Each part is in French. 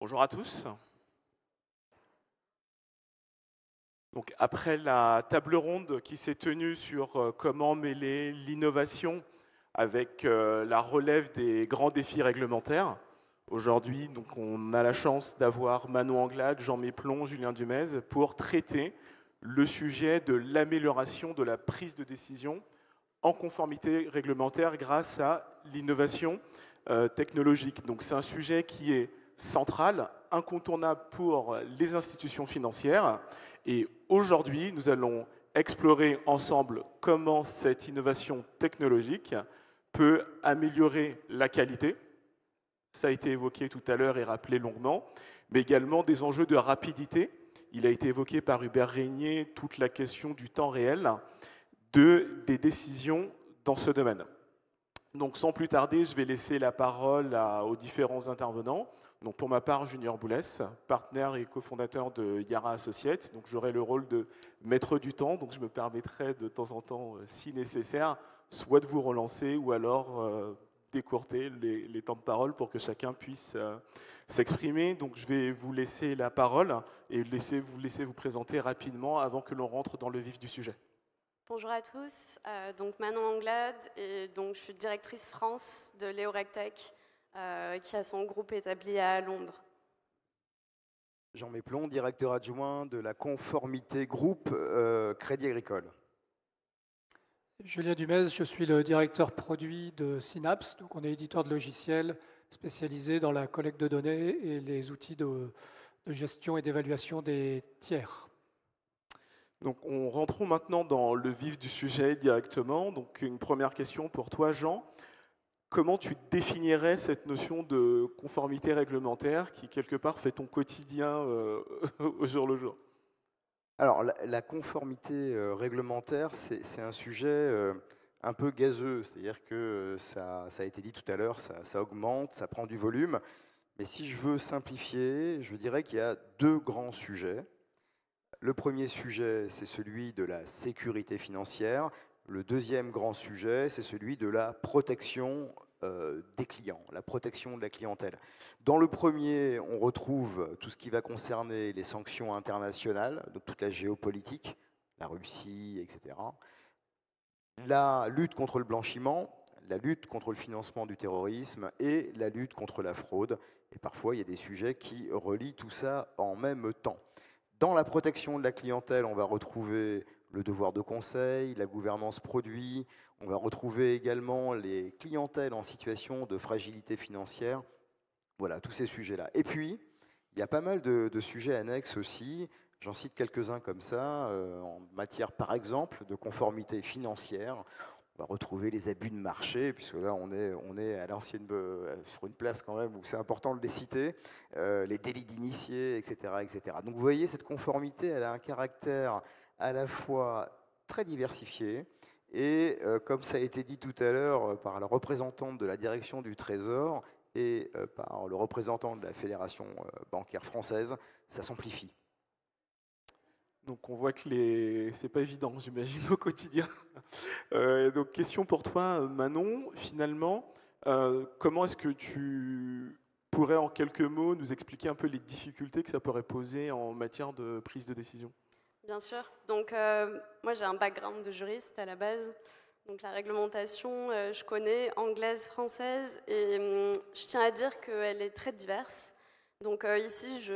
Bonjour à tous. Donc, après la table ronde qui s'est tenue sur comment mêler l'innovation avec la relève des grands défis réglementaires, aujourd'hui, donc, on a la chance d'avoir Manon Anglade, Jean Méplon, Julien Dumez pour traiter le sujet de l'amélioration de la prise de décision en conformité réglementaire grâce à l'innovation technologique. Donc, c'est un sujet qui est central, incontournable pour les institutions financières. Et aujourd'hui, nous allons explorer ensemble comment cette innovation technologique peut améliorer la qualité. Ça a été évoqué tout à l'heure et rappelé longuement, mais également des enjeux de rapidité. Il a été évoqué par Hubert Régnier toute la question du temps réel des décisions dans ce domaine. Donc sans plus tarder, je vais laisser la parole aux différents intervenants. Donc pour ma part, Junior Boulès, partenaire et cofondateur de Yara Associates. Donc j'aurai le rôle de maître du temps, donc je me permettrai de temps en temps, si nécessaire, soit de vous relancer ou alors décourter les temps de parole pour que chacun puisse s'exprimer. Donc je vais vous laisser la parole et vous laisser vous présenter rapidement avant que l'on rentre dans le vif du sujet. Bonjour à tous, donc Manon Anglade et donc je suis directrice France de l'Euractech qui a son groupe établi à Londres. Jean Méplon, directeur adjoint de la conformité groupe Crédit Agricole. Julien Dumez, je suis le directeur produit de Synapse, donc on est éditeur de logiciels spécialisé dans la collecte de données et les outils de gestion et d'évaluation des tiers. Donc, rentrons maintenant dans le vif du sujet directement. Donc, une première question pour toi, Jean. Comment tu définirais cette notion de conformité réglementaire qui, quelque part, fait ton quotidien au jour le jour? Alors, la conformité réglementaire, c'est un sujet un peu gazeux. C'est-à-dire que ça a été dit tout à l'heure, ça augmente, ça prend du volume. Mais si je veux simplifier, je dirais qu'il y a deux grands sujets. Le premier sujet, c'est celui de la sécurité financière. Le deuxième grand sujet, c'est celui de la protection des clients, la protection de la clientèle. Dans le premier, on retrouve tout ce qui va concerner les sanctions internationales, donc toute la géopolitique, la Russie, etc. La lutte contre le blanchiment, la lutte contre le financement du terrorisme et la lutte contre la fraude. Et parfois, il y a des sujets qui relient tout ça en même temps. Dans la protection de la clientèle, on va retrouver le devoir de conseil, la gouvernance produit, on va retrouver également les clientèles en situation de fragilité financière. Voilà, tous ces sujets-là. Et puis, il y a pas mal de sujets annexes aussi. J'en cite quelques-uns comme ça, en matière, par exemple, de conformité financière. On va retrouver les abus de marché, puisque là, on est à l'ancienne, sur une place quand même où c'est important de les citer, les délits d'initiés, etc., etc. Donc vous voyez, cette conformité, elle a un caractère à la fois très diversifié, et comme ça a été dit tout à l'heure par la représentante de la direction du Trésor et par le représentant de la Fédération bancaire française, ça s'amplifie. Donc on voit que c'est pas évident, j'imagine, au quotidien. Donc question pour toi, Manon. Finalement, comment est-ce que tu pourrais en quelques mots nous expliquer un peu les difficultés que ça pourrait poser en matière de prise de décision? Bien sûr, donc moi j'ai un background de juriste à la base, donc la réglementation je connais, anglaise, française, et je tiens à dire qu'elle est très diverse. Donc ici,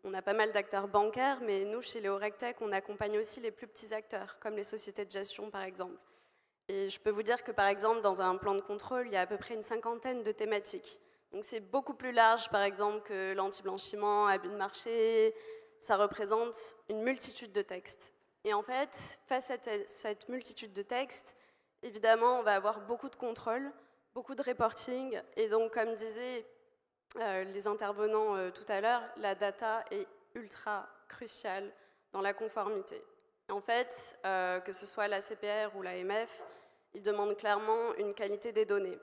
on a pas mal d'acteurs bancaires, mais nous, chez l'Euractech, on accompagne aussi les plus petits acteurs, comme les sociétés de gestion, par exemple. Et je peux vous dire que, par exemple, dans un plan de contrôle, il y a à peu près une cinquantaine de thématiques. Donc c'est beaucoup plus large, par exemple, que l'anti-blanchiment, abus de marché. Ça représente une multitude de textes. Et en fait, face à cette multitude de textes, évidemment, on va avoir beaucoup de contrôles, beaucoup de reporting. Et donc, comme disaient les intervenants tout à l'heure, la data est ultra cruciale dans la conformité. En fait, que ce soit la CPR ou l'AMF, ils demandent clairement une qualité des données.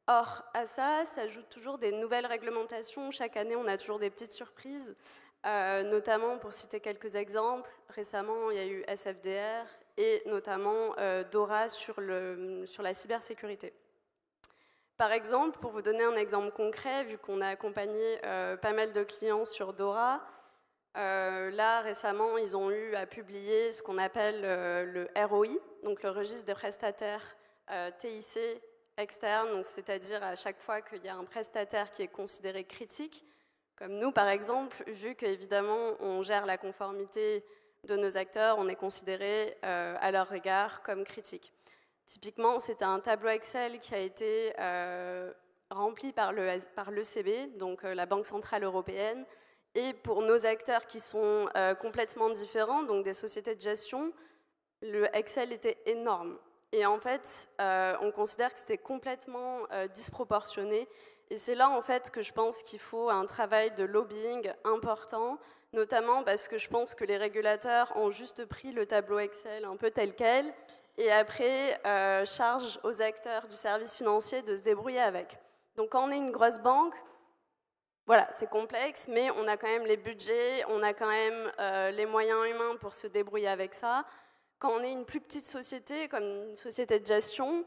Or, à ça s'ajoutent toujours des nouvelles réglementations. Chaque année, on a toujours des petites surprises, notamment, pour citer quelques exemples, récemment, il y a eu SFDR et notamment DORA sur la cybersécurité. Par exemple, pour vous donner un exemple concret, vu qu'on a accompagné pas mal de clients sur Dora, là récemment ils ont eu à publier ce qu'on appelle le ROI, donc le registre des prestataires TIC externes, c'est-à-dire à chaque fois qu'il y a un prestataire qui est considéré critique, comme nous par exemple, vu qu'évidemment on gère la conformité de nos acteurs, on est considéré à leur égard comme critique. Typiquement, c'était un tableau Excel qui a été rempli par l'ECB, donc la Banque Centrale Européenne, et pour nos acteurs qui sont complètement différents, donc des sociétés de gestion, le Excel était énorme. Et en fait, on considère que c'était complètement disproportionné. Et c'est là, en fait, que je pense qu'il faut un travail de lobbying important, notamment parce que je pense que les régulateurs ont juste pris le tableau Excel un peu tel quel, et après, charge aux acteurs du service financier de se débrouiller avec. Donc quand on est une grosse banque, voilà, c'est complexe, mais on a quand même les budgets, on a quand même les moyens humains pour se débrouiller avec ça. Quand on est une plus petite société, comme une société de gestion,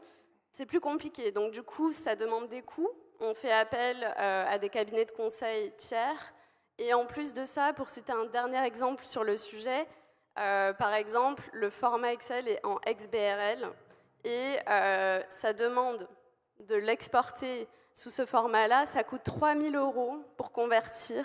c'est plus compliqué. Donc du coup, ça demande des coûts. On fait appel à des cabinets de conseil tiers. Et en plus de ça, pour citer un dernier exemple sur le sujet, par exemple, le format Excel est en XBRL et ça demande de l'exporter sous ce format-là. Ça coûte 3 000 € pour convertir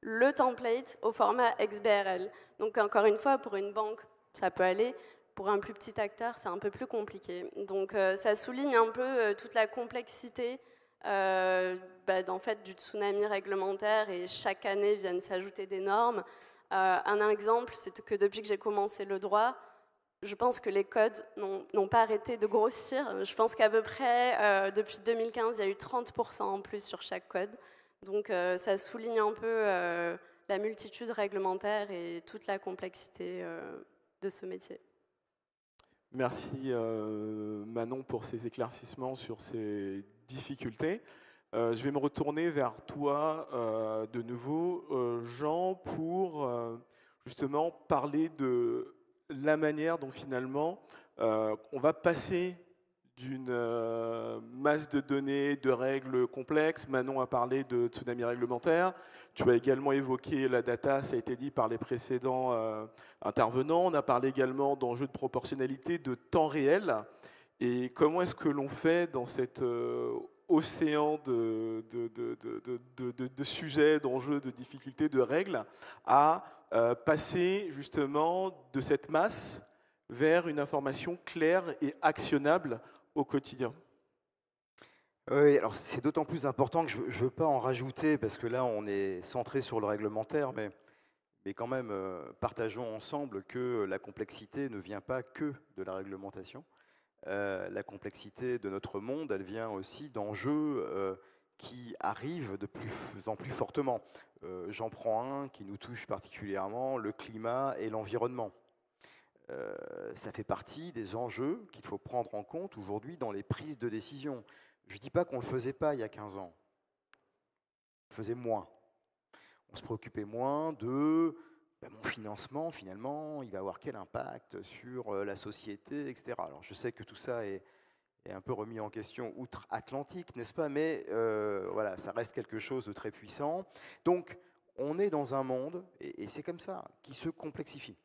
le template au format XBRL. Donc encore une fois, pour une banque, ça peut aller. Pour un plus petit acteur, c'est un peu plus compliqué. Donc ça souligne un peu toute la complexité en fait, du tsunami réglementaire, et chaque année viennent s'ajouter des normes. Un exemple, c'est que depuis que j'ai commencé le droit, je pense que les codes n'ont pas arrêté de grossir. Je pense qu'à peu près, depuis 2015, il y a eu 30% en plus sur chaque code. Donc ça souligne un peu la multitude réglementaire et toute la complexité de ce métier. Merci Manon pour ces éclaircissements sur ces difficultés. Je vais me retourner vers toi de nouveau, Jean, pour justement parler de la manière dont finalement on va passer d'une masse de données, de règles complexes. Manon a parlé de tsunami réglementaire. Tu as également évoqué la data, ça a été dit par les précédents intervenants. On a parlé également d'enjeux de proportionnalité, de temps réel. Et comment est-ce que l'on fait dans cet océan de sujets, d'enjeux, de difficultés, de règles, à passer justement de cette masse vers une information claire et actionnable au quotidien? Oui, alors c'est d'autant plus important que je ne veux pas en rajouter, parce que là, on est centré sur le réglementaire, mais quand même, partageons ensemble que la complexité ne vient pas que de la réglementation. La complexité de notre monde, elle vient aussi d'enjeux qui arrivent de plus en plus fortement. J'en prends un qui nous touche particulièrement, le climat et l'environnement. Ça fait partie des enjeux qu'il faut prendre en compte aujourd'hui dans les prises de décision. Je ne dis pas qu'on ne le faisait pas il y a 15 ans. On le faisait moins. On se préoccupait moins de mon financement, finalement, il va avoir quel impact sur la société, etc. Alors je sais que tout ça est un peu remis en question outre-Atlantique, n'est-ce pas? Mais voilà, ça reste quelque chose de très puissant. Donc on est dans un monde, et c'est comme ça, qui se complexifie.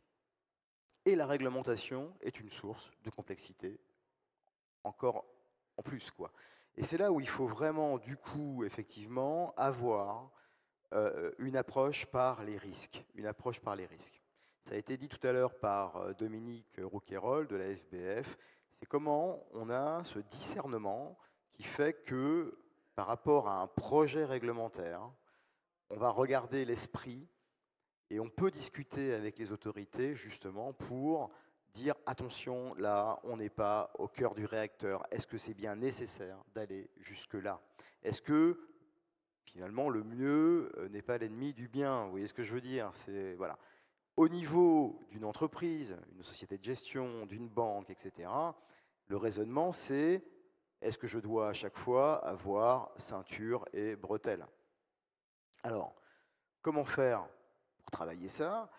Et la réglementation est une source de complexité encore en plus, quoi. Et c'est là où il faut vraiment, du coup, effectivement, avoir une approche par les risques. Une approche par les risques. Ça a été dit tout à l'heure par Dominique Rouquayrol de la FBF. C'est comment on a ce discernement qui fait que, par rapport à un projet réglementaire, on va regarder l'esprit. Et on peut discuter avec les autorités, justement, pour dire « Attention, là, on n'est pas au cœur du réacteur. Est-ce que c'est bien nécessaire d'aller jusque-là? Est-ce que, finalement, le mieux n'est pas l'ennemi du bien ?» Vous voyez ce que je veux dire? Voilà. Au niveau d'une entreprise, une société de gestion, d'une banque, etc., le raisonnement, c'est « Est-ce que je dois à chaque fois avoir ceinture et bretelles ?» Alors, comment faire pour travailler ça?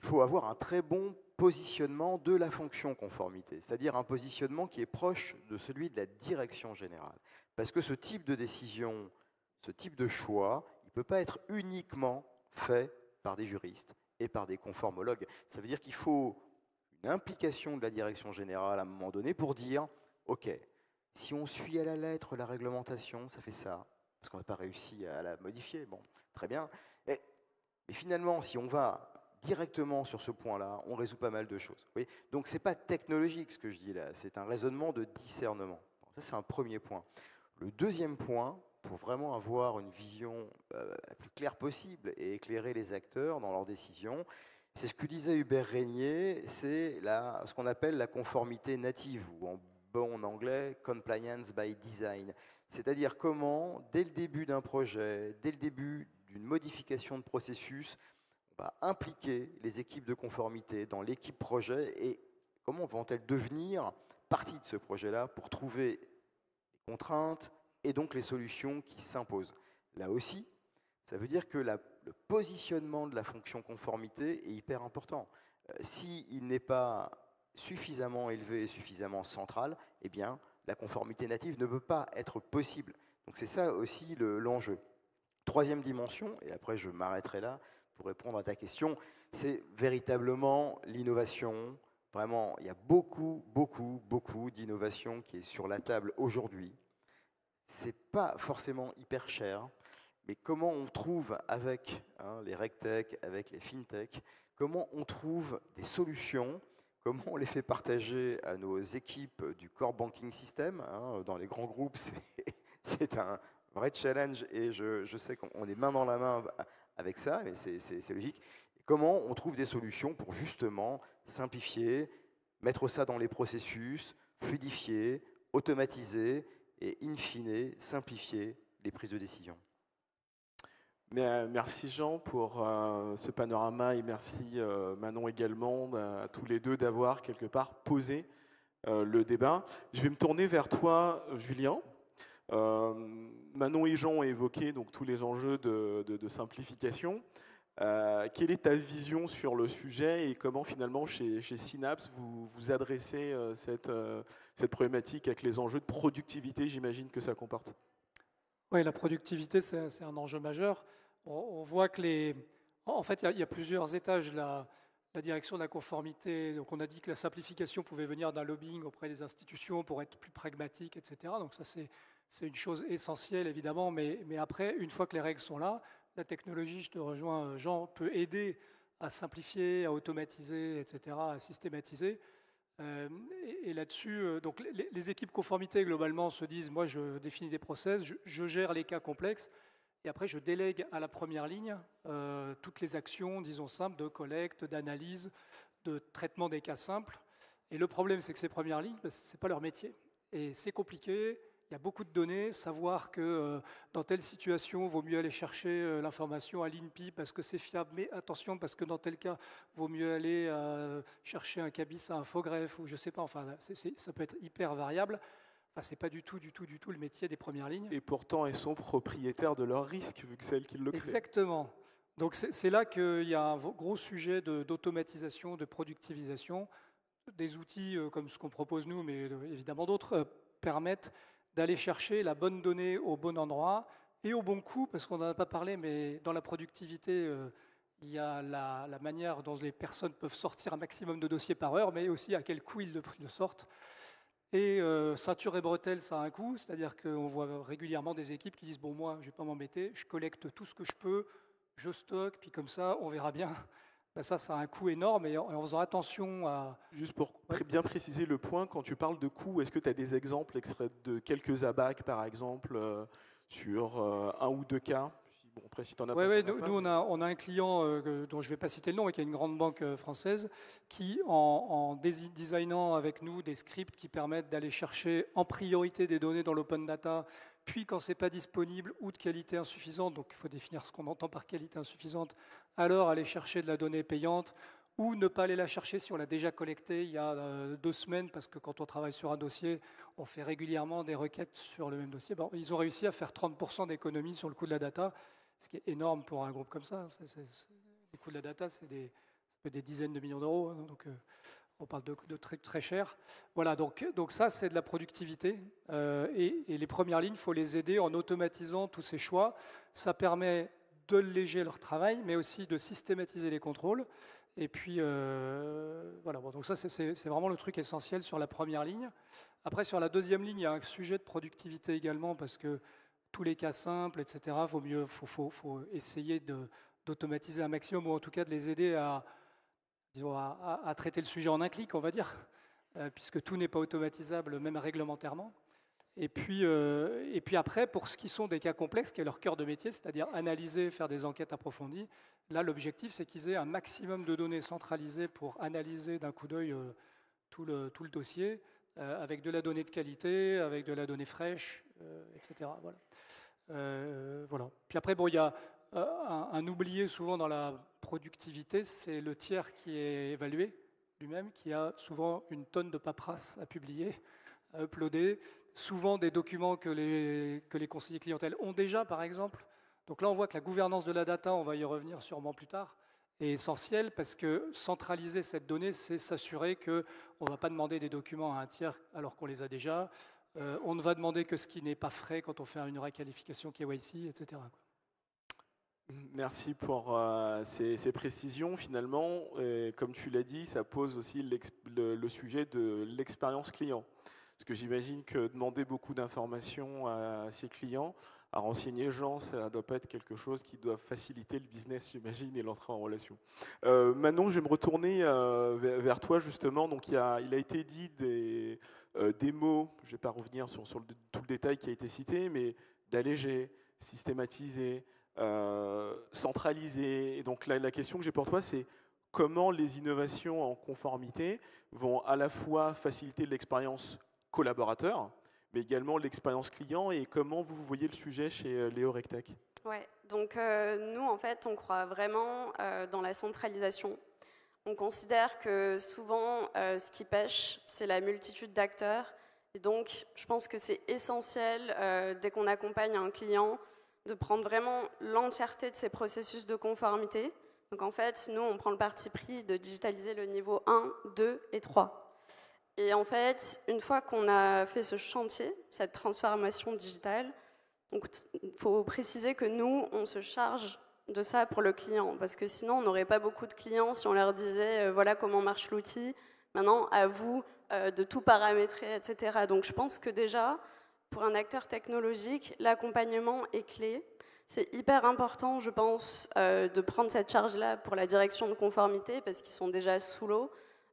Il faut avoir un très bon positionnement de la fonction conformité, c'est-à-dire un positionnement qui est proche de celui de la direction générale. Parce que ce type de décision, ce type de choix, il ne peut pas être uniquement fait par des juristes et par des conformologues. Ça veut dire qu'il faut une implication de la direction générale à un moment donné pour dire, OK, si on suit à la lettre la réglementation, ça fait ça, parce qu'on n'a pas réussi à la modifier, bon, très bien. Et finalement, si on va directement sur ce point-là, on résout pas mal de choses. Oui, donc ce n'est pas technologique ce que je dis là, c'est un raisonnement de discernement. Ça, c'est un premier point. Le deuxième point, pour vraiment avoir une vision la plus claire possible et éclairer les acteurs dans leurs décisions, c'est ce que disait Hubert Régnier, c'est ce qu'on appelle la conformité native, ou en bon anglais, compliance by design. C'est-à-dire comment, dès le début d'un projet, dès le début d'une modification de processus, on va impliquer les équipes de conformité dans l'équipe projet et comment vont-elles devenir partie de ce projet-là pour trouver les contraintes et donc les solutions qui s'imposent. Là aussi, ça veut dire que le positionnement de la fonction conformité est hyper important. S'il n'est pas suffisamment élevé et suffisamment central, eh bien, la conformité native ne peut pas être possible. Donc c'est ça aussi l'enjeu. Troisième dimension, et après je m'arrêterai là pour répondre à ta question, c'est véritablement l'innovation. Vraiment, il y a beaucoup d'innovation qui est sur la table aujourd'hui. C'est pas forcément hyper cher, mais comment on trouve avec les regtech, avec les fintech, comment on trouve des solutions, comment on les fait partager à nos équipes du core banking system. Dans les grands groupes, c'est un vrai challenge et je sais qu'on est main dans la main avec ça, mais c'est logique. Comment on trouve des solutions pour justement simplifier, mettre ça dans les processus, fluidifier, automatiser et in fine simplifier les prises de décision. Merci Jean pour ce panorama et merci Manon également à tous les deux d'avoir quelque part posé le débat. Je vais me tourner vers toi Julien. Manon et Jean ont évoqué donc, tous les enjeux de simplification. Quelle est ta vision sur le sujet et comment finalement chez Synapse vous adressez cette problématique avec les enjeux de productivité, j'imagine que ça comporte? Oui, la productivité, c'est un enjeu majeur. On voit que en fait, il y a plusieurs étages. La direction de la conformité, donc on a dit que la simplification pouvait venir d'un lobbying auprès des institutions pour être plus pragmatique, etc. Donc ça, c'est une chose essentielle, évidemment. Mais après, une fois que les règles sont là, la technologie, je te rejoins, Jean, peut aider à simplifier, à automatiser, etc., à systématiser. Et là-dessus, donc les équipes conformité, globalement, se disent, moi, je définis des process, je gère les cas complexes, et après, je délègue à la première ligne toutes les actions, disons, simples, de collecte, d'analyse, de traitement des cas simples. Et le problème, c'est que ces premières lignes, ce n'est pas leur métier. Et c'est compliqué. Il y a beaucoup de données, savoir que dans telle situation, il vaut mieux aller chercher l'information à l'INPI parce que c'est fiable, mais attention, parce que dans tel cas, il vaut mieux aller chercher un cabis à Infogreffe, ou je ne sais pas, enfin, ça peut être hyper variable. Enfin, ce n'est pas du tout le métier des premières lignes. Et pourtant, elles sont propriétaires de leur risque, vu que c'est elles qui le créent. Exactement. Donc c'est là qu'il y a un gros sujet d'automatisation, de productivisation. Des outils comme ce qu'on propose nous, mais évidemment d'autres, permettent d'aller chercher la bonne donnée au bon endroit et au bon coût, parce qu'on n'en a pas parlé, mais dans la productivité, il y a la manière dont les personnes peuvent sortir un maximum de dossiers par heure, mais aussi à quel coût ils le sortent. Et ceinture et bretelles, ça a un coût, c'est-à-dire qu'on voit régulièrement des équipes qui disent « bon, moi, je ne vais pas m'embêter, je collecte tout ce que je peux, je stocke, puis comme ça, on verra bien ». Ben ça a un coût énorme et en faisant attention à... Juste pour bien préciser le point, quand tu parles de coûts, est-ce que tu as des exemples extraits de quelques abacs, par exemple, sur un ou deux cas? Bon, après, si tu en as Oui, nous, on a un client dont je ne vais pas citer le nom, mais qui est une grande banque française, qui, en designant avec nous des scripts qui permettent d'aller chercher en priorité des données dans l'open data, puis quand ce n'est pas disponible ou de qualité insuffisante, donc il faut définir ce qu'on entend par qualité insuffisante, alors aller chercher de la donnée payante, ou ne pas aller la chercher si on l'a déjà collectée il y a 2 semaines, parce que quand on travaille sur un dossier, on fait régulièrement des requêtes sur le même dossier. Bon, ils ont réussi à faire 30% d'économie sur le coût de la data, ce qui est énorme pour un groupe comme ça. Les coûts de la data, c'est des dizaines de millions d'euros. Donc, on parle de très, très cher. Voilà, donc ça, c'est de la productivité. Et les premières lignes, il faut les aider en automatisant tous ces choix. Ça permet d'alléger leur travail, mais aussi de systématiser les contrôles. Et puis, voilà, bon, donc ça, c'est vraiment le truc essentiel sur la première ligne. Après, sur la deuxième ligne, il y a un sujet de productivité également, parce que tous les cas simples, etc., faut essayer d'automatiser un maximum, ou en tout cas de les aider disons, à traiter le sujet en un clic, on va dire, puisque tout n'est pas automatisable, même réglementairement. Et puis après, pour ce qui sont des cas complexes, qui est leur cœur de métier, c'est-à-dire analyser, faire des enquêtes approfondies, là, l'objectif, c'est qu'ils aient un maximum de données centralisées pour analyser d'un coup d'œil tout le dossier, avec de la donnée de qualité, avec de la donnée fraîche, etc. Voilà. Voilà. Puis après, bon, il y a un oublié souvent dans la productivité, c'est le tiers qui est évalué lui-même, qui a souvent une tonne de paperasse à publier, à uploader, souvent des documents que les conseillers clientèle ont déjà, par exemple. Donc là, on voit que la gouvernance de la data, on va y revenir sûrement plus tard, est essentielle, parce que centraliser cette donnée, c'est s'assurer qu'on ne va pas demander des documents à un tiers alors qu'on les a déjà. On ne va demander que ce qui n'est pas frais quand on fait une requalification KYC, etc. Merci pour ces précisions. Finalement, comme tu l'as dit, ça pose aussi le sujet de l'expérience client. Parce que j'imagine que demander beaucoup d'informations à ses clients, à renseigner les gens, ça ne doit pas être quelque chose qui doit faciliter le business, j'imagine, et l'entrée en relation. Manon, je vais me retourner vers toi, justement. Donc, il a été dit des mots, je ne vais pas revenir sur tout le détail qui a été cité, mais d'alléger, systématiser, centraliser. Et donc, la question que j'ai pour toi, c'est comment les innovations en conformité vont à la fois faciliter l'expérience collaborateur, mais également l'expérience client, et comment vous voyez le sujet chez Léo Rectech? Ouais, donc nous, en fait, on croit vraiment dans la centralisation. On considère que souvent, ce qui pêche, c'est la multitude d'acteurs. Et donc, je pense que c'est essentiel, dès qu'on accompagne un client, de prendre vraiment l'entièreté de ses processus de conformité. Donc, en fait, nous, on prend le parti pris de digitaliser le niveau 1, 2 et 3. Et en fait, une fois qu'on a fait ce chantier, cette transformation digitale, il faut préciser que nous, on se charge de ça pour le client, parce que sinon, on n'aurait pas beaucoup de clients si on leur disait voilà comment marche l'outil, maintenant, à vous de tout paramétrer, etc. Donc, je pense que déjà, pour un acteur technologique, l'accompagnement est clé. C'est hyper important, je pense, de prendre cette charge-là pour la direction de conformité, parce qu'ils sont déjà sous l'eau.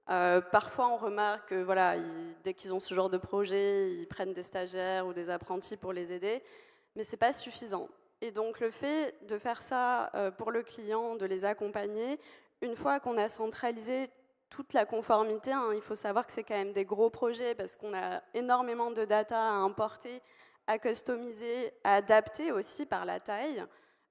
Parfois, on remarque que voilà, dès qu'ils ont ce genre de projet, ils prennent des stagiaires ou des apprentis pour les aider, mais ce n'est pas suffisant. Et donc, le fait de faire ça pour le client, de les accompagner, une fois qu'on a centralisé toute la conformité, hein, il faut savoir que c'est quand même des gros projets, parce qu'on a énormément de data à importer, à customiser, à adapter aussi par la taille.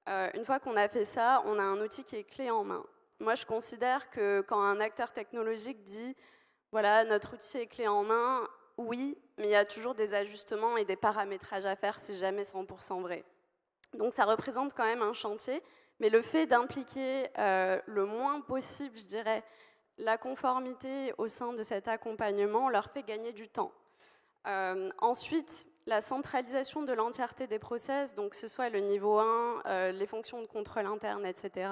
Une fois qu'on a fait ça, on a un outil qui est clé en main. Moi, je considère que quand un acteur technologique dit « voilà, notre outil est clé en main », oui, mais il y a toujours des ajustements et des paramétrages à faire, c'est jamais 100% vrai. Donc ça représente quand même un chantier, mais le fait d'impliquer le moins possible, je dirais, la conformité au sein de cet accompagnement leur fait gagner du temps. Ensuite, la centralisation de l'entièreté des process, donc que ce soit le niveau 1, les fonctions de contrôle interne, etc.,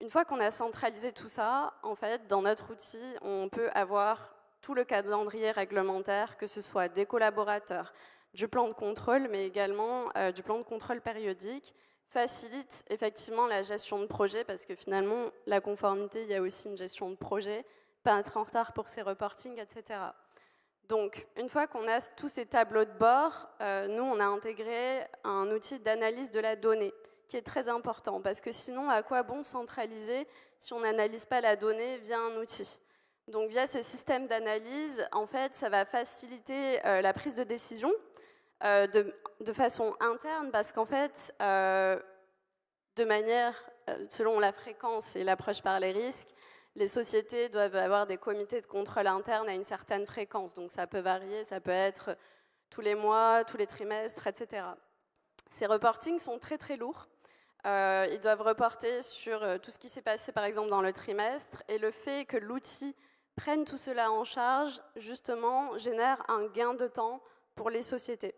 une fois qu'on a centralisé tout ça, en fait, dans notre outil, on peut avoir tout le calendrier réglementaire, que ce soit des collaborateurs, du plan de contrôle, mais également du plan de contrôle périodique, facilite effectivement la gestion de projet, parce que finalement, la conformité, il y a aussi une gestion de projet, pas être en retard pour ses reportings, etc. Donc, une fois qu'on a tous ces tableaux de bord, nous, on a intégré un outil d'analyse de la donnée, qui est très important, parce que sinon, à quoi bon centraliser si on n'analyse pas la donnée via un outil? Donc, via ces systèmes d'analyse, en fait, ça va faciliter la prise de décision de façon interne, parce qu'en fait, de manière, selon la fréquence et l'approche par les risques, les sociétés doivent avoir des comités de contrôle interne à une certaine fréquence. Donc, ça peut varier, ça peut être tous les mois, tous les trimestres, etc. Ces reportings sont très, très lourds. Ils doivent reporter sur tout ce qui s'est passé, par exemple, dans le trimestre, et le fait que l'outil prennent tout cela en charge, justement, génère un gain de temps pour les sociétés.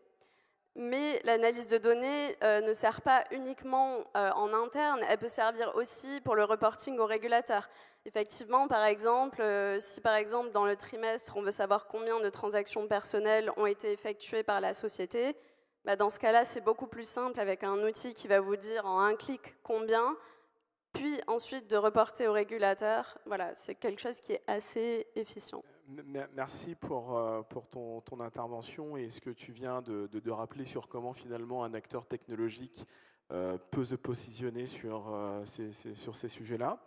Mais l'analyse de données ne sert pas uniquement en interne, elle peut servir aussi pour le reporting aux régulateurs. Effectivement, par exemple, si par exemple dans le trimestre, on veut savoir combien de transactions personnelles ont été effectuées par la société, bah dans ce cas-là, c'est beaucoup plus simple avec un outil qui va vous dire en un clic combien, puis ensuite de reporter au régulateur. Voilà, c'est quelque chose qui est assez efficient. Merci pour ton intervention et ce que tu viens de rappeler sur comment finalement un acteur technologique peut se positionner sur ces sujets-là.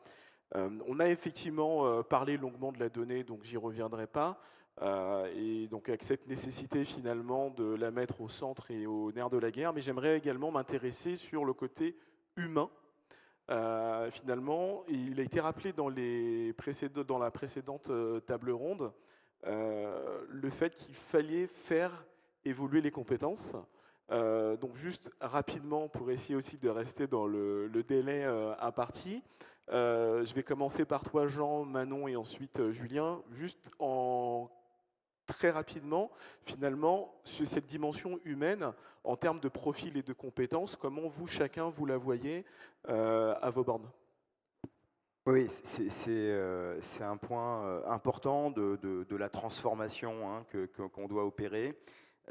On a effectivement parlé longuement de la donnée, donc j'y reviendrai pas. Et donc avec cette nécessité finalement de la mettre au centre et au nerf de la guerre, mais j'aimerais également m'intéresser sur le côté humain. Finalement, il a été rappelé dans la précédente table ronde le fait qu'il fallait faire évoluer les compétences. Donc juste rapidement, pour essayer aussi de rester dans le délai imparti, je vais commencer par toi Jean, Manon et ensuite Julien, juste très rapidement, finalement, sur cette dimension humaine, en termes de profil et de compétences, comment vous, chacun, vous la voyez à vos bornes? Oui, c'est un point important de la transformation hein, qu'on doit opérer.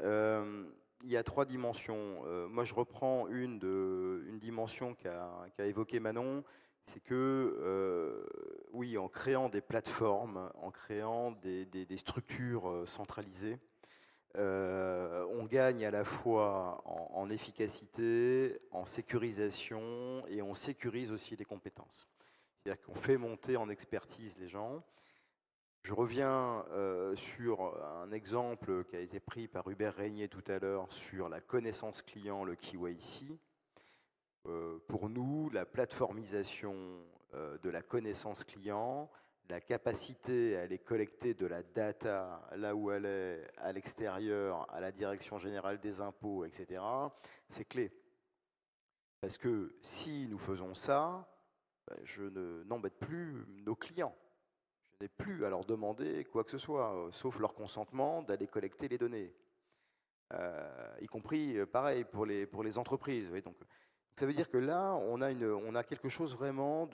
Il y a 3 dimensions. Moi, je reprends une dimension qu'a évoquée Manon, c'est que, oui, en créant des plateformes, en créant des structures centralisées, on gagne à la fois en efficacité, en sécurisation, et on sécurise aussi les compétences. C'est-à-dire qu'on fait monter en expertise les gens. Je reviens sur un exemple qui a été pris par Hubert Régnier tout à l'heure sur la connaissance client, le KYC. Pour nous, la plateformisation de la connaissance client, la capacité à aller collecter de la data là où elle est, à l'extérieur, à la Direction générale des impôts, etc., c'est clé. Parce que si nous faisons ça, je n'embête plus nos clients. Je n'ai plus à leur demander quoi que ce soit, sauf leur consentement d'aller collecter les données. Y compris, pareil, pour les entreprises. Oui, donc, ça veut dire que là, on a quelque chose vraiment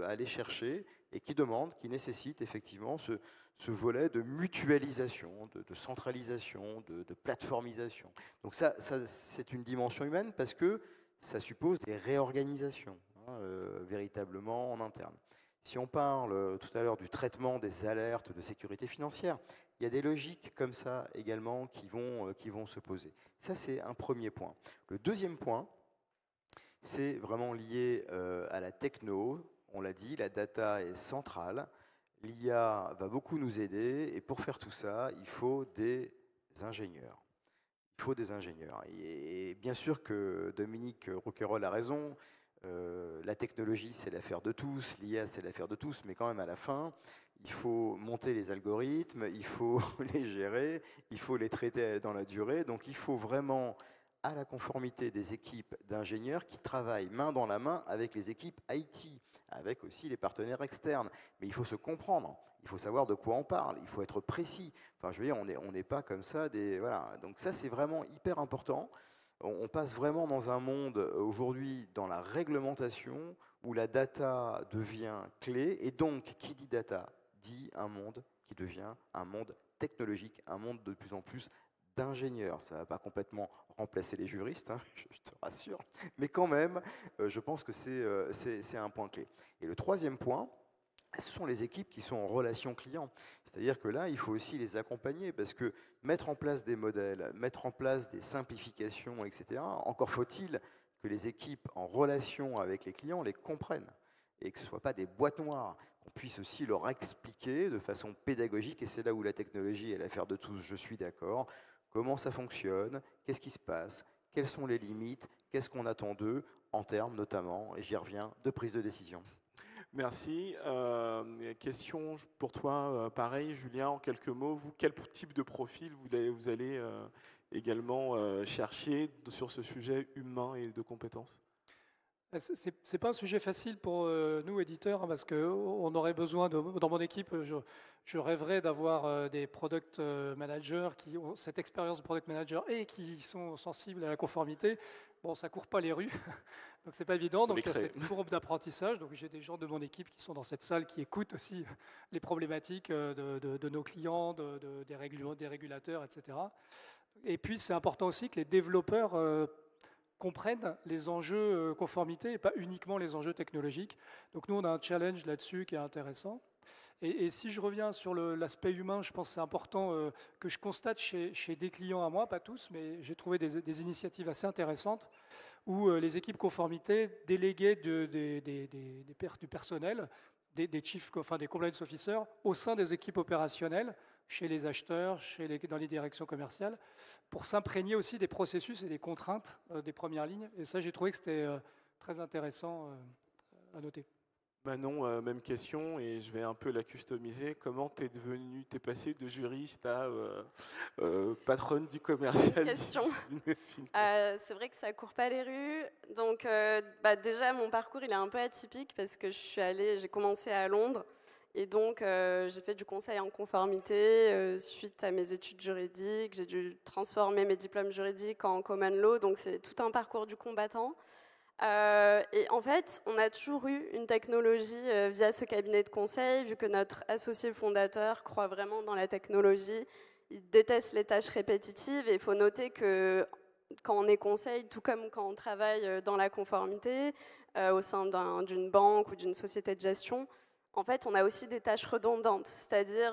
à aller chercher et qui nécessite effectivement ce volet de mutualisation, de centralisation, de plateformisation. Donc ça c'est une dimension humaine parce que ça suppose des réorganisations, hein, véritablement en interne. Si on parle tout à l'heure du traitement des alertes de sécurité financière, il y a des logiques comme ça également qui vont se poser. Ça, c'est un premier point. Le deuxième point, c'est vraiment lié à la techno. On l'a dit, la data est centrale. L'IA va beaucoup nous aider. Et pour faire tout ça, il faut des ingénieurs. Il faut des ingénieurs. Et bien sûr que Dominique Rouquayrol a raison. La technologie, c'est l'affaire de tous, l'IA, c'est l'affaire de tous, mais quand même à la fin, il faut monter les algorithmes, il faut les gérer, il faut les traiter dans la durée. Donc il faut vraiment, à la conformité des équipes d'ingénieurs qui travaillent main dans la main avec les équipes IT, avec aussi les partenaires externes. Mais il faut se comprendre, il faut savoir de quoi on parle, il faut être précis. Enfin, je veux dire, on n'est pas comme ça des... Voilà. Donc ça, c'est vraiment hyper important. On passe vraiment dans un monde aujourd'hui dans la réglementation où la data devient clé et donc qui dit data dit un monde qui devient un monde technologique, un monde de plus en plus d'ingénieurs. Ça ne va pas complètement remplacer les juristes, hein, je te rassure, mais quand même, je pense que c'est un point clé. Et le troisième point, ce sont les équipes qui sont en relation client. C'est-à-dire que là, il faut aussi les accompagner parce que mettre en place des modèles, mettre en place des simplifications, etc., encore faut-il que les équipes en relation avec les clients les comprennent et que ce ne soit pas des boîtes noires, qu'on puisse aussi leur expliquer de façon pédagogique, et c'est là où la technologie est l'affaire de tous, je suis d'accord, comment ça fonctionne, qu'est-ce qui se passe, quelles sont les limites, qu'est-ce qu'on attend d'eux, en termes notamment, et j'y reviens, de prise de décision. Merci. Question pour toi, pareil, Julien, en quelques mots. Vous, quel type de profil vous allez également chercher sur ce sujet humain et de compétences? C'est pas un sujet facile pour nous, éditeurs, hein, parce qu'on aurait besoin, dans mon équipe, je rêverais d'avoir des product managers qui ont cette expérience de product manager et qui sont sensibles à la conformité. Bon, ça court pas les rues, donc c'est pas évident. Donc il y a cette courbe d'apprentissage. Donc j'ai des gens de mon équipe qui sont dans cette salle qui écoutent aussi les problématiques de nos clients, des régulateurs, etc. Et puis c'est important aussi que les développeurs comprennent les enjeux conformité et pas uniquement les enjeux technologiques. Donc nous, on a un challenge là-dessus qui est intéressant. Et si je reviens sur l'aspect humain, je pense que c'est important que je constate chez des clients à moi, pas tous, mais j'ai trouvé des initiatives assez intéressantes où les équipes conformité déléguaient du personnel, des compliance officers au sein des équipes opérationnelles, chez les acheteurs, dans les directions commerciales, pour s'imprégner aussi des processus et des contraintes des premières lignes. Et ça, j'ai trouvé que c'était très intéressant à noter. Manon, même question, et je vais un peu la customiser. Comment t'es passé de juriste à patronne du commercial? Question. C'est vrai que ça court pas les rues. Donc, déjà, mon parcours, il est un peu atypique parce que j'ai commencé à Londres. Et donc, j'ai fait du conseil en conformité suite à mes études juridiques. J'ai dû transformer mes diplômes juridiques en common law. Donc, c'est tout un parcours du combattant. Et en fait, on a toujours eu une technologie via ce cabinet de conseil, vu que notre associé fondateur croit vraiment dans la technologie. Il déteste les tâches répétitives. Et il faut noter que quand on est conseil, tout comme quand on travaille dans la conformité, au sein d'une banque ou d'une société de gestion, en fait, on a aussi des tâches redondantes. C'est-à-dire,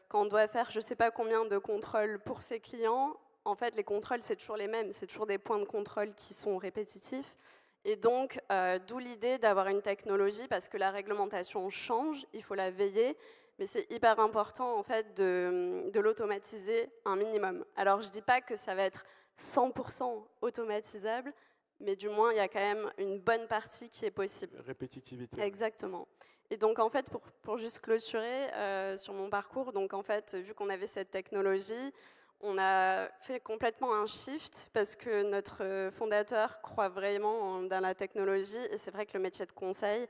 quand on doit faire je ne sais pas combien de contrôles pour ses clients, en fait, les contrôles, c'est toujours les mêmes. C'est toujours des points de contrôle qui sont répétitifs. Et donc, d'où l'idée d'avoir une technologie, parce que la réglementation change, il faut la veiller, mais c'est hyper important, en fait, de l'automatiser un minimum. Alors, je ne dis pas que ça va être 100% automatisable, mais du moins, il y a quand même une bonne partie qui est possible. Répétitivité. Exactement. Et donc, en fait, pour juste clôturer sur mon parcours, donc en fait, vu qu'on avait cette technologie, on a fait complètement un shift parce que notre fondateur croit vraiment dans la technologie et c'est vrai que le métier de conseil,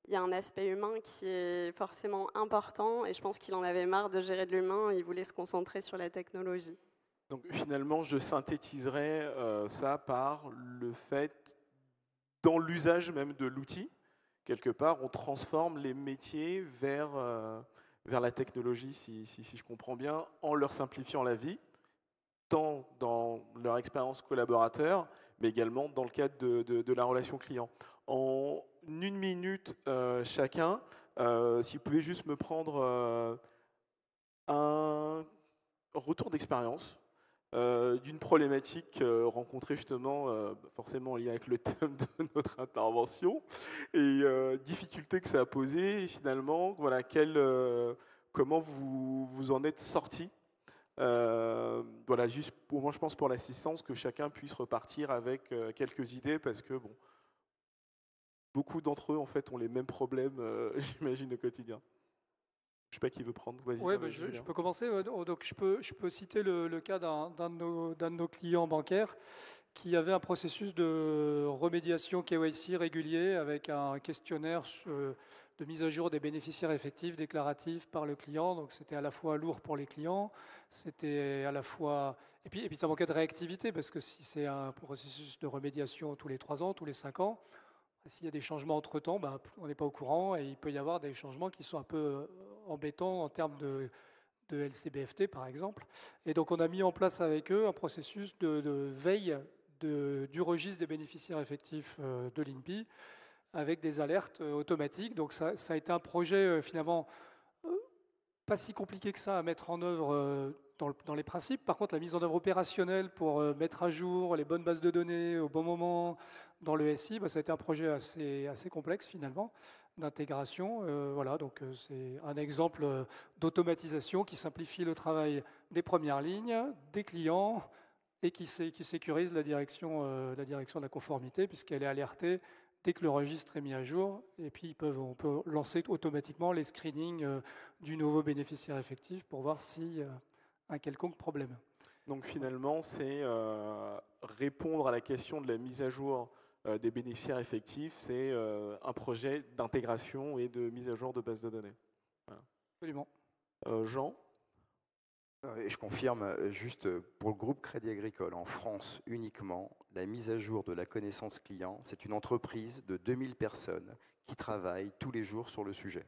il y a un aspect humain qui est forcément important et je pense qu'il en avait marre de gérer de l'humain, il voulait se concentrer sur la technologie. Donc finalement, je synthétiserais ça par le fait, dans l'usage même de l'outil, quelque part, on transforme les métiers vers la technologie, si je comprends bien, en leur simplifiant la vie, tant dans leur expérience collaborateur, mais également dans le cadre de la relation client. En 1 minute chacun, si vous pouvez juste me prendre un retour d'expérience d'une problématique rencontrée justement, forcément en lien avec le thème de notre intervention, et difficultés que ça a posées, et finalement, voilà, comment vous en êtes sortis. Voilà, juste pour moi, je pense pour l'assistance, que chacun puisse repartir avec quelques idées, parce que bon, beaucoup d'entre eux en fait ont les mêmes problèmes, j'imagine, au quotidien. Je ne sais pas qui veut prendre. Vas-y. Oui, je peux commencer. Donc je peux citer le cas d'un de nos clients bancaires qui avait un processus de remédiation KYC régulier avec un questionnaire de mise à jour des bénéficiaires effectifs déclaratifs par le client. Donc c'était à la fois lourd pour les clients, c'était à la fois... Et puis ça manquait de réactivité parce que si c'est un processus de remédiation tous les 3 ans, tous les 5 ans, s'il y a des changements entre-temps, on n'est pas au courant et il peut y avoir des changements qui sont un peu embêtants en termes de LCBFT, par exemple. Et donc, on a mis en place avec eux un processus de veille du registre des bénéficiaires effectifs de l'INPI avec des alertes automatiques. Donc, ça a été un projet finalement pas si compliqué que ça à mettre en œuvre dans les principes. Par contre, la mise en œuvre opérationnelle pour mettre à jour les bonnes bases de données au bon moment dans le SI, ça a été un projet assez complexe finalement d'intégration. Voilà, donc c'est un exemple d'automatisation qui simplifie le travail des premières lignes, des clients et qui sécurise la direction de la conformité puisqu'elle est alertée dès que le registre est mis à jour, et puis on peut lancer automatiquement les screenings du nouveau bénéficiaire effectif pour voir s'il y a un quelconque problème. Donc finalement, c'est répondre à la question de la mise à jour des bénéficiaires effectifs, c'est un projet d'intégration et de mise à jour de base de données. Voilà. Absolument. Jean? Et je confirme, juste pour le groupe Crédit Agricole, en France uniquement, la mise à jour de la connaissance client, c'est une entreprise de 2000 personnes qui travaillent tous les jours sur le sujet.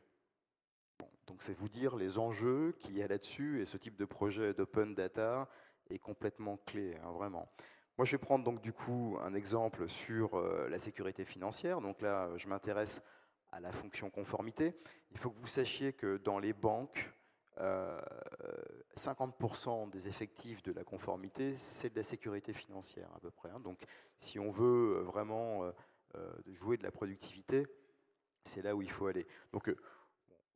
Bon, donc c'est vous dire les enjeux qu'il y a là-dessus, et ce type de projet d'open data est complètement clé, hein, vraiment. Moi, je vais prendre donc du coup un exemple sur la sécurité financière. Donc là, je m'intéresse à la fonction conformité. Il faut que vous sachiez que dans les banques, 50% des effectifs de la conformité, c'est de la sécurité financière à peu près. Hein. Donc si on veut vraiment jouer de la productivité, c'est là où il faut aller. Donc,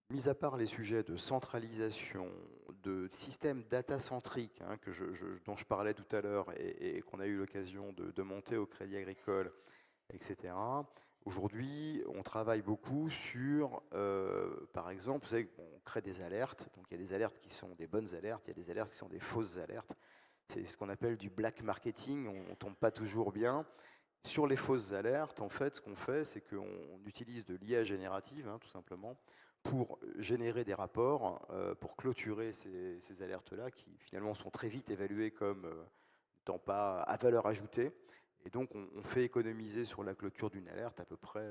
mis à part les sujets de centralisation, de systèmes data-centriques hein, dont je parlais tout à l'heure et qu'on a eu l'occasion de monter au Crédit Agricole, etc., aujourd'hui, on travaille beaucoup sur, par exemple, vous savez, on crée des alertes. Donc, il y a des alertes qui sont des bonnes alertes, il y a des alertes qui sont des fausses alertes. C'est ce qu'on appelle du black marketing, on ne tombe pas toujours bien. Sur les fausses alertes, en fait, ce qu'on fait, c'est qu'on utilise de l'IA générative, hein, tout simplement, pour générer des rapports, pour clôturer ces alertes-là, qui finalement sont très vite évaluées comme n'étant pas à valeur ajoutée. Et donc, on fait économiser sur la clôture d'une alerte à peu près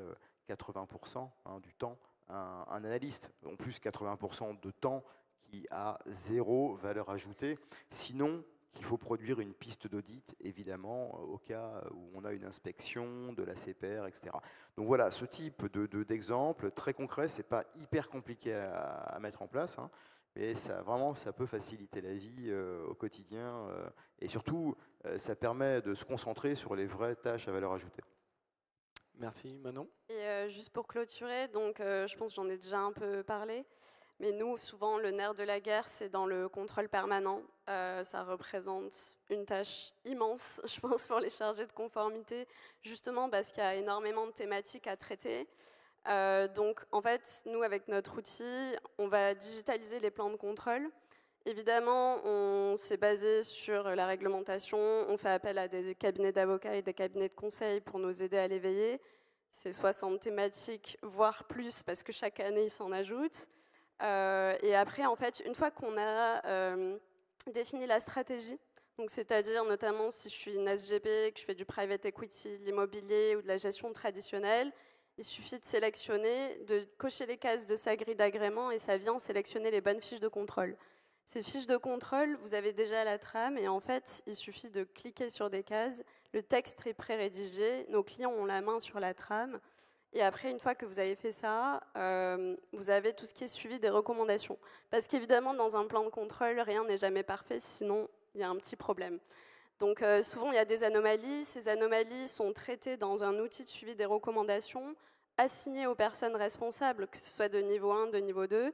80% hein, du temps un analyste. En plus, 80% de temps qui a zéro valeur ajoutée. Sinon, il faut produire une piste d'audit, évidemment, au cas où on a une inspection de la CPR, etc. Donc voilà, ce type d'exemple très concret, c'est pas hyper compliqué à mettre en place, hein, mais ça, vraiment, ça peut faciliter la vie au quotidien, et surtout, ça permet de se concentrer sur les vraies tâches à valeur ajoutée. Merci. Manon? Et juste pour clôturer, donc je pense que j'en ai déjà un peu parlé, mais nous, souvent, le nerf de la guerre, c'est dans le contrôle permanent. Ça représente une tâche immense, je pense, pour les chargés de conformité, justement parce qu'il y a énormément de thématiques à traiter. Donc, en fait, nous, avec notre outil, on va digitaliser les plans de contrôle. Évidemment, on s'est basé sur la réglementation, on fait appel à des cabinets d'avocats et des cabinets de conseil pour nous aider à l'éveiller. C'est 60 thématiques, voire plus, parce que chaque année, ils s'en ajoutent. Et après, en fait, une fois qu'on a défini la stratégie, donc c'est-à-dire notamment si je suis une SGP, que je fais du private equity, de l'immobilier ou de la gestion traditionnelle, il suffit de sélectionner, de cocher les cases de sa grille d'agrément et ça vient sélectionner les bonnes fiches de contrôle. Ces fiches de contrôle, vous avez déjà la trame et en fait, il suffit de cliquer sur des cases, le texte est pré-rédigé, nos clients ont la main sur la trame. Et après, une fois que vous avez fait ça, vous avez tout ce qui est suivi des recommandations. Parce qu'évidemment, dans un plan de contrôle, rien n'est jamais parfait, sinon il y a un petit problème. Donc souvent, il y a des anomalies. Ces anomalies sont traitées dans un outil de suivi des recommandations, assigné aux personnes responsables, que ce soit de niveau 1, de niveau 2.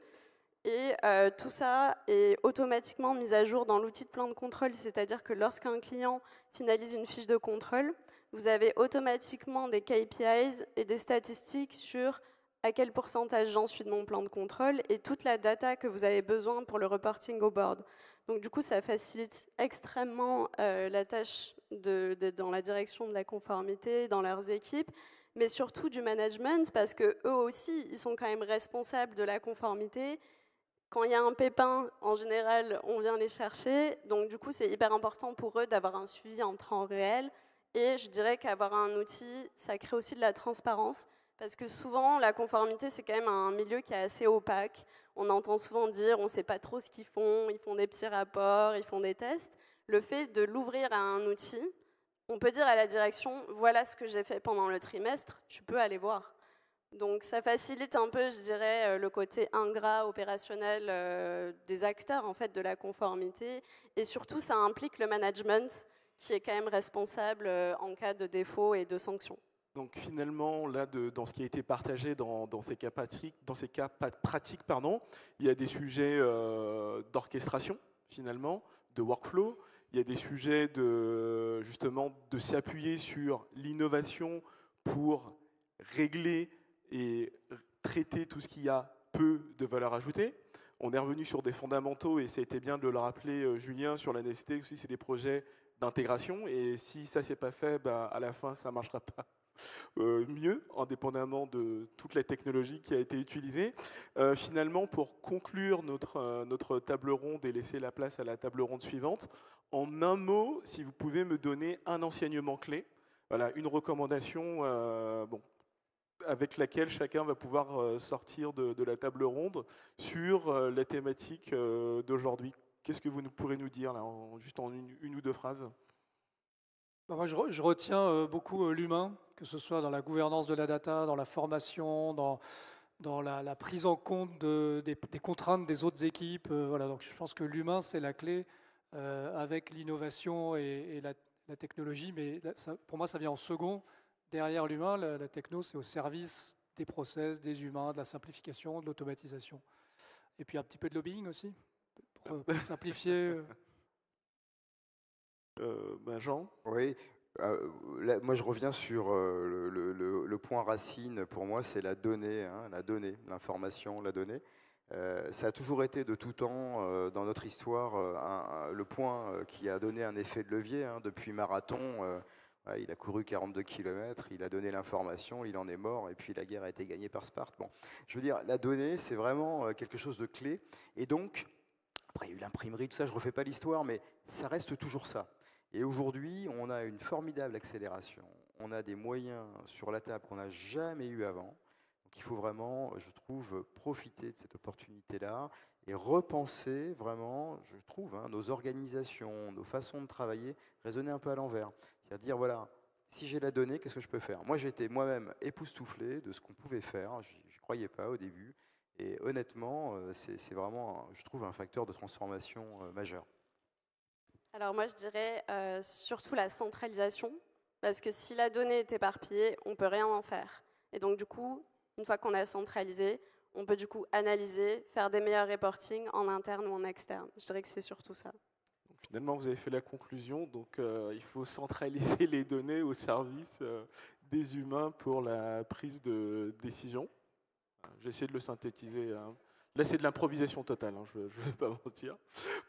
Et tout ça est automatiquement mis à jour dans l'outil de plan de contrôle, c'est-à-dire que lorsqu'un client finalise une fiche de contrôle, vous avez automatiquement des KPIs et des statistiques sur à quel pourcentage j'en suis de mon plan de contrôle et toute la data que vous avez besoin pour le reporting au board. Donc du coup, ça facilite extrêmement la tâche dans la direction de la conformité, dans leurs équipes, mais surtout du management, parce que eux aussi, ils sont quand même responsables de la conformité. Quand il y a un pépin, en général, on vient les chercher. Donc du coup, c'est hyper important pour eux d'avoir un suivi en temps réel. Et je dirais qu'avoir un outil, ça crée aussi de la transparence. Parce que souvent, la conformité, c'est quand même un milieu qui est assez opaque. On entend souvent dire, on ne sait pas trop ce qu'ils font des petits rapports, ils font des tests. Le fait de l'ouvrir à un outil, on peut dire à la direction, voilà ce que j'ai fait pendant le trimestre, tu peux aller voir. Donc ça facilite un peu, je dirais, le côté ingrat opérationnel des acteurs en fait, de la conformité. Et surtout, ça implique le management qui est quand même responsable en cas de défaut et de sanctions. Donc finalement, là, dans ce qui a été partagé dans ces cas pratiques, il y a des sujets d'orchestration, finalement, de workflow. Il y a des sujets justement de s'appuyer sur l'innovation pour régler et traiter tout ce qui a peu de valeur ajoutée. On est revenu sur des fondamentaux, et ça a été bien de le rappeler, Julien, sur la nécessité aussi, c'est des projets d'intégration, et si ça, c'est pas fait, à la fin, ça ne marchera pas. mieux, indépendamment de toute la technologie qui a été utilisée. Finalement, pour conclure notre table ronde et laisser la place à la table ronde suivante, en un mot, si vous pouvez me donner un enseignement clé, voilà, une recommandation avec laquelle chacun va pouvoir sortir de la table ronde sur la thématique d'aujourd'hui. Qu'est-ce que vous pourrez nous dire, là, juste en une ou deux phrases? Moi, je retiens beaucoup l'humain, que ce soit dans la gouvernance de la data, dans la formation, dans la prise en compte des contraintes des autres équipes. Voilà, donc je pense que l'humain, c'est la clé avec l'innovation et la technologie, mais pour moi, ça vient en second. Derrière l'humain, la techno, c'est au service des process, des humains, de la simplification, de l'automatisation. Et puis un petit peu de lobbying aussi, pour simplifier. Jean? Oui, là, moi je reviens sur le point racine, pour moi c'est la donnée, l'information, la donnée. Ça a toujours été de tout temps dans notre histoire le point qui a donné un effet de levier. Depuis Marathon, il a couru 42 km, il a donné l'information, il en est mort, et puis la guerre a été gagnée par Sparte. Bon, je veux dire, la donnée, c'est vraiment quelque chose de clé. Et donc, après, il y a eu l'imprimerie, tout ça, je ne refais pas l'histoire, mais ça reste toujours ça. Et aujourd'hui, on a une formidable accélération. On a des moyens sur la table qu'on n'a jamais eu avant. Donc il faut vraiment, je trouve, profiter de cette opportunité-là et repenser vraiment, je trouve, nos organisations, nos façons de travailler, raisonner un peu à l'envers. C'est-à-dire dire, voilà, si j'ai la donnée, qu'est-ce que je peux faire? Moi, j'étais moi-même époustouflé de ce qu'on pouvait faire. Je n'y croyais pas au début. Et honnêtement, c'est vraiment, je trouve, un facteur de transformation majeur. Alors moi, je dirais surtout la centralisation, parce que si la donnée est éparpillée, on ne peut rien en faire. Et donc du coup, une fois qu'on a centralisé, on peut du coup analyser, faire des meilleurs reporting en interne ou en externe. Je dirais que c'est surtout ça. Donc, finalement, vous avez fait la conclusion. Donc, il faut centraliser les données au service des humains pour la prise de décision. J'ai essayé de le synthétiser. Là, c'est de l'improvisation totale, je ne vais pas mentir.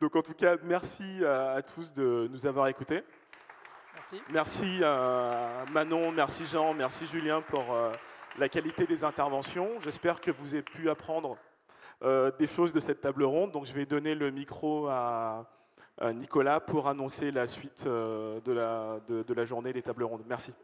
Donc, en tout cas, merci à tous de nous avoir écoutés. Merci. Merci Manon, merci Jean, merci Julien pour la qualité des interventions. J'espère que vous avez pu apprendre des choses de cette table ronde. Donc, je vais donner le micro à Nicolas pour annoncer la suite de la journée des tables rondes. Merci.